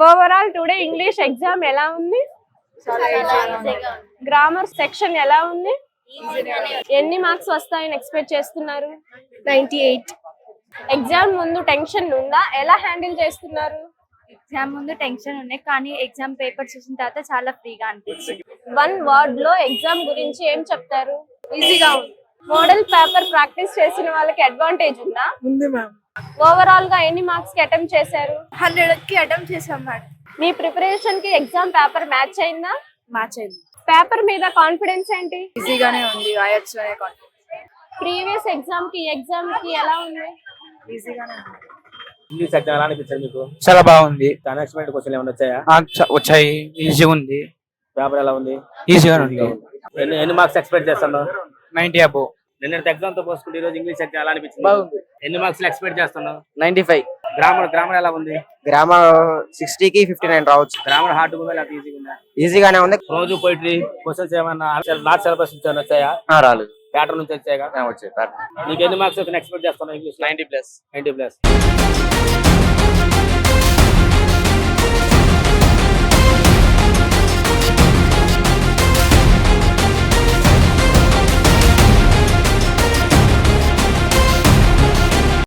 Overall today English exam ఎలా ఉంది? Grammar section ఎలా ఉంది? ఎన్ని మార్క్స్ వస్తాయని ఎక్స్పెక్ట్ చేస్తున్నారు? 98. ఎగ్జామ్ ముందు టెన్షన్ ఉందా? ఎలా హ్యాండిల్ చేస్తున్నారు? ఎగ్జామ్ ముందు టెన్షన్ ఉన్నాయి, కానీ ఎగ్జామ్ పేపర్ చూసిన తర్వాత చాలా ఫ్రీగా అనిపించింది. వన్ వర్డ్ లో ఎగ్జామ్ గురించి ఏం చెప్తారు? ఈజీగా ఉంది. మోడల్ పేపర్ ప్రాక్టీస్ చేసిన వాళ్ళకి అడ్వాంటేజ్ ఉందా? ఉంది మ్యామ్. ఓవరాల్ గా ఎన్ని మార్క్స్ కి అటెంప్ట్ చేశారు? 100కి అటెంప్ట్ చేసాం మేడం. మీ ప్రిపరేషన్ కి ఎగ్జామ్ పేపర్ మ్యాచ్ అయిందా? మ్యాచ్ అయింది. పేపర్ మీద కాన్ఫిడెన్స్ ఏంటి? ఈజీగానే ఉంది, రాయొచ్చు అనే కాన్ఫిడెన్స్. ప్రీవియస్ ఎగ్జామ్ కి ఎలా ఉంది? ఈజీగానే ఉంది. ఇంగ్లీష్ ఎగ్జామ్ ఎలా అనిపించింది మీకు? చాలా బాగుంది. అన్ఎక్స్పెక్టెడ్ క్వశ్చన్ ఏమైనా వచ్చాయా? వచ్చాయి, ఈజీగా ఉంది. పేపర్ ఎలా ఉంది? ఈజీగా ఉంది. ఎన్ని మార్క్స్ ఎక్స్పెక్ట్ చేస్తున్నావు? 90 అబోవ్. నిన్న ఎగ్జామ్ తో పోసుకుంటే ఈ రోజు ఇంగ్లీష్ ఎగ్జామ్ ఎలా అనిపించింది? బాగుంది. ఎన్ని మార్క్స్ ఎక్స్పెక్ట్ చేస్తున్నావు? 95. గ్రామర్ ఎలా ఉంది? గ్రామర్ 60కి 59 రావచ్చు. గ్రామర్ హార్డ్ ఉందా లేదా ఈజీగా ఉందా? ఈజీగానే ఉంది. రోజు పోయిటరీ క్వశ్చన్స్ ఏమన్నా లాస్ట్ సిలబస్ నుంచి ఏమైనా వచ్చాయా? రాలేదు. ప్యాటర్న్ నుంచి వచ్చాయా? వచ్చాయి. నీకు ఎన్ని మార్క్స్ ఎక్స్పెక్ట్ చేస్తున్నావు ఇంగ్లీష్? 90+. 90+.